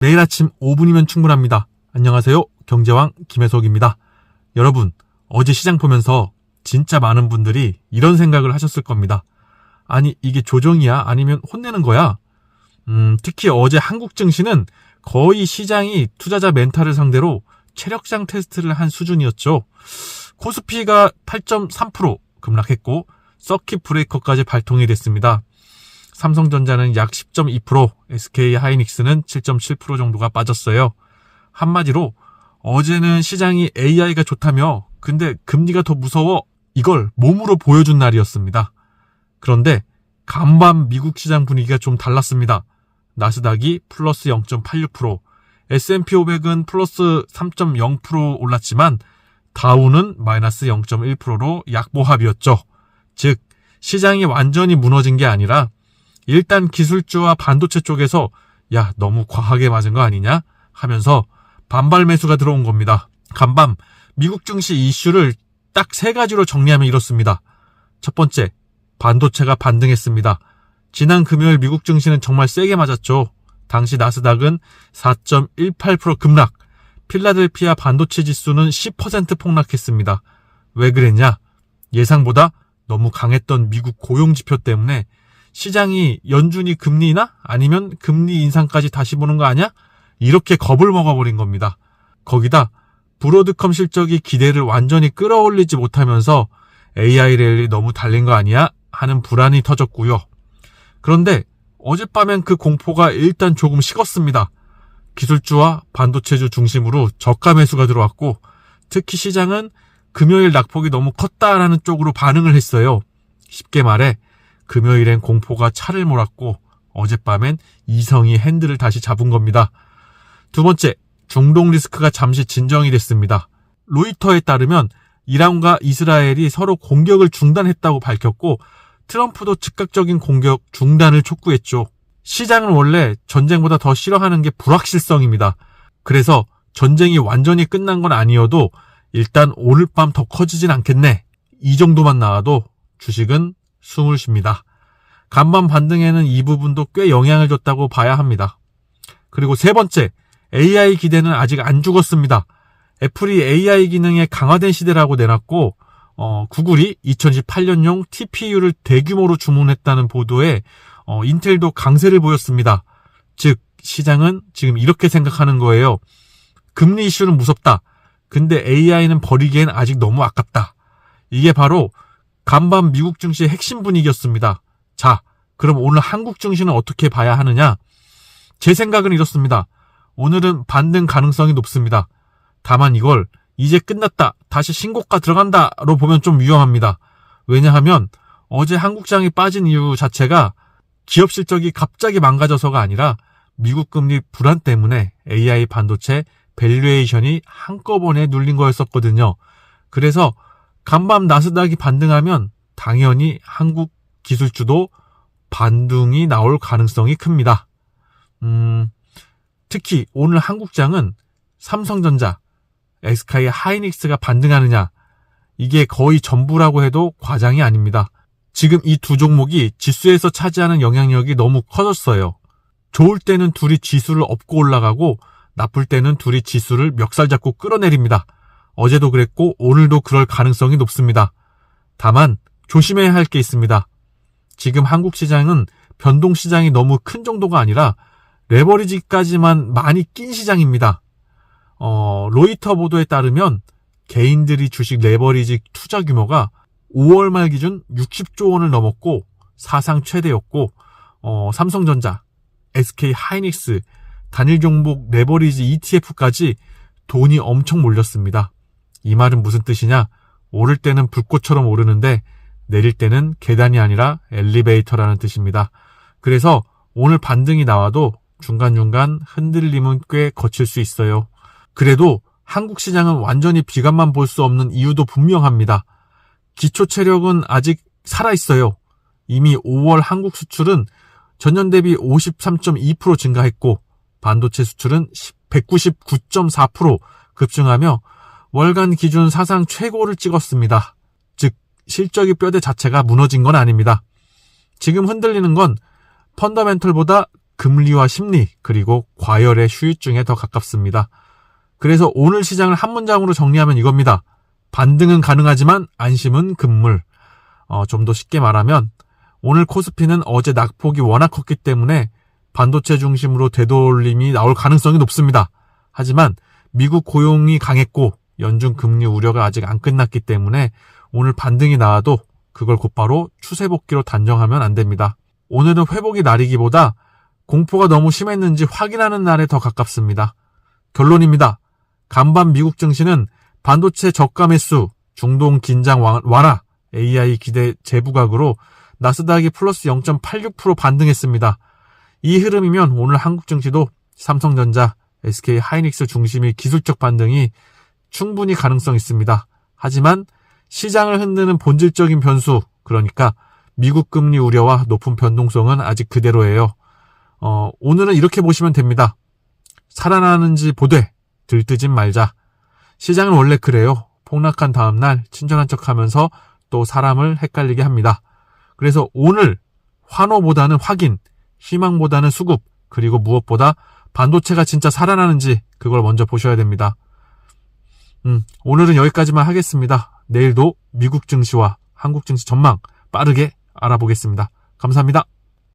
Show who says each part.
Speaker 1: 매일 아침 5분이면 충분합니다. 안녕하세요. 경제왕 김혜석입니다. 여러분, 어제 시장 보면서 진짜 많은 분들이 이런 생각을 하셨을 겁니다. 아니, 이게 조정이야? 아니면 혼내는 거야? 특히 어제 한국 증시는 거의 시장이 투자자 멘탈을 상대로 체력장 테스트를 한 수준이었죠. 코스피가 8.3% 급락했고 서킷 브레이커까지 발동이 됐습니다. 삼성전자는 약 10.2%, SK 하이닉스는 7.7% 정도가 빠졌어요. 한마디로 어제는 시장이 AI가 좋다며 근데 금리가 더 무서워 이걸 몸으로 보여준 날이었습니다. 그런데 간밤 미국 시장 분위기가 좀 달랐습니다. 나스닥이 플러스 0.86%, S&P 500은 플러스 3.0% 올랐지만 다우는 마이너스 0.1%로 약보합이었죠. 즉 시장이 완전히 무너진 게 아니라 일단 기술주와 반도체 쪽에서 야 너무 과하게 맞은 거 아니냐 하면서 반발 매수가 들어온 겁니다. 간밤 미국 증시 이슈를 딱 세 가지로 정리하면 이렇습니다. 첫 번째, 반도체가 반등했습니다. 지난 금요일 미국 증시는 정말 세게 맞았죠. 당시 나스닥은 4.18% 급락, 필라델피아 반도체 지수는 10% 폭락했습니다. 왜 그랬냐? 예상보다 너무 강했던 미국 고용지표 때문에 시장이 연준이 금리나 아니면 금리 인상까지 다시 보는 거 아니야? 이렇게 겁을 먹어버린 겁니다. 거기다 브로드컴 실적이 기대를 완전히 끌어올리지 못하면서 AI 랠리 너무 달린 거 아니야? 하는 불안이 터졌고요. 그런데 어젯밤엔 그 공포가 일단 조금 식었습니다. 기술주와 반도체주 중심으로 저가 매수가 들어왔고 특히 시장은 금요일 낙폭이 너무 컸다라는 쪽으로 반응을 했어요. 쉽게 말해 금요일엔 공포가 차를 몰았고 어젯밤엔 이성이 핸들을 다시 잡은 겁니다. 두 번째, 중동 리스크가 잠시 진정이 됐습니다. 로이터에 따르면 이란과 이스라엘이 서로 공격을 중단했다고 밝혔고 트럼프도 즉각적인 공격 중단을 촉구했죠. 시장은 원래 전쟁보다 더 싫어하는 게 불확실성입니다. 그래서 전쟁이 완전히 끝난 건 아니어도 일단 오늘 밤 더 커지진 않겠네. 이 정도만 나와도 주식은 숨을 쉽니다. 간밤 반등에는 이 부분도 꽤 영향을 줬다고 봐야 합니다. 그리고 세 번째, AI 기대는 아직 안 죽었습니다. 애플이 AI 기능에 강화된 시대라고 내놨고 구글이 2018년용 TPU를 대규모로 주문했다는 보도에 인텔도 강세를 보였습니다. 즉 시장은 지금 이렇게 생각하는 거예요. 금리 이슈는 무섭다. 근데 AI는 버리기엔 아직 너무 아깝다. 이게 바로 간밤 미국 증시의 핵심 분위기였습니다. 자, 그럼 오늘 한국 증시는 어떻게 봐야 하느냐? 제 생각은 이렇습니다. 오늘은 반등 가능성이 높습니다. 다만 이걸 이제 끝났다, 다시 신고가 들어간다로 보면 좀 위험합니다. 왜냐하면 어제 한국장이 빠진 이유 자체가 기업 실적이 갑자기 망가져서가 아니라 미국 금리 불안 때문에 AI 반도체 밸류에이션이 한꺼번에 눌린 거였었거든요. 그래서 간밤 나스닥이 반등하면 당연히 한국 기술주도 반등이 나올 가능성이 큽니다. 특히 오늘 한국장은 삼성전자, SK 하이닉스가 반등하느냐 이게 거의 전부라고 해도 과장이 아닙니다. 지금 이 두 종목이 지수에서 차지하는 영향력이 너무 커졌어요. 좋을 때는 둘이 지수를 업고 올라가고 나쁠 때는 둘이 지수를 멱살 잡고 끌어내립니다. 어제도 그랬고 오늘도 그럴 가능성이 높습니다. 다만 조심해야 할 게 있습니다. 지금 한국 시장은 변동 시장이 너무 큰 정도가 아니라 레버리지까지만 많이 낀 시장입니다. 로이터 보도에 따르면 개인들이 주식 레버리지 투자 규모가 5월 말 기준 60조 원을 넘었고 사상 최대였고 삼성전자, SK 하이닉스, 단일 종목 레버리지 ETF까지 돈이 엄청 몰렸습니다. 이 말은 무슨 뜻이냐? 오를 때는 불꽃처럼 오르는데 내릴 때는 계단이 아니라 엘리베이터라는 뜻입니다. 그래서 오늘 반등이 나와도 중간중간 흔들림은 꽤 거칠 수 있어요. 그래도 한국 시장은 완전히 비관만 볼 수 없는 이유도 분명합니다. 기초 체력은 아직 살아있어요. 이미 5월 한국 수출은 전년 대비 53.2% 증가했고 반도체 수출은 199.4% 급증하며 월간 기준 사상 최고를 찍었습니다. 즉 실적의 뼈대 자체가 무너진 건 아닙니다. 지금 흔들리는 건 펀더멘털보다 금리와 심리 그리고 과열의 후유증에 더 가깝습니다. 그래서 오늘 시장을 한 문장으로 정리하면 이겁니다. 반등은 가능하지만 안심은 금물. 좀 더 쉽게 말하면 오늘 코스피는 어제 낙폭이 워낙 컸기 때문에 반도체 중심으로 되돌림이 나올 가능성이 높습니다. 하지만 미국 고용이 강했고 연준 금리 우려가 아직 안 끝났기 때문에 오늘 반등이 나와도 그걸 곧바로 추세 복귀로 단정하면 안 됩니다. 오늘은 회복이 날이기보다 공포가 너무 심했는지 확인하는 날에 더 가깝습니다. 결론입니다. 간밤 미국 증시는 반도체 저가 매수, 중동 긴장 완화, AI 기대 재부각으로 나스닥이 플러스 0.86% 반등했습니다. 이 흐름이면 오늘 한국 증시도 삼성전자, SK 하이닉스 중심의 기술적 반등이 충분히 가능성 있습니다. 하지만 시장을 흔드는 본질적인 변수, 그러니까 미국 금리 우려와 높은 변동성은 아직 그대로예요. 오늘은 이렇게 보시면 됩니다. 살아나는지 보되 들뜨진 말자. 시장은 원래 그래요. 폭락한 다음날 친절한 척하면서 또 사람을 헷갈리게 합니다. 그래서 오늘 환호보다는 확인, 희망보다는 수급, 그리고 무엇보다 반도체가 진짜 살아나는지 그걸 먼저 보셔야 됩니다. 오늘은 여기까지만 하겠습니다. 내일도 미국 증시와 한국 증시 전망 빠르게 알아보겠습니다. 감사합니다.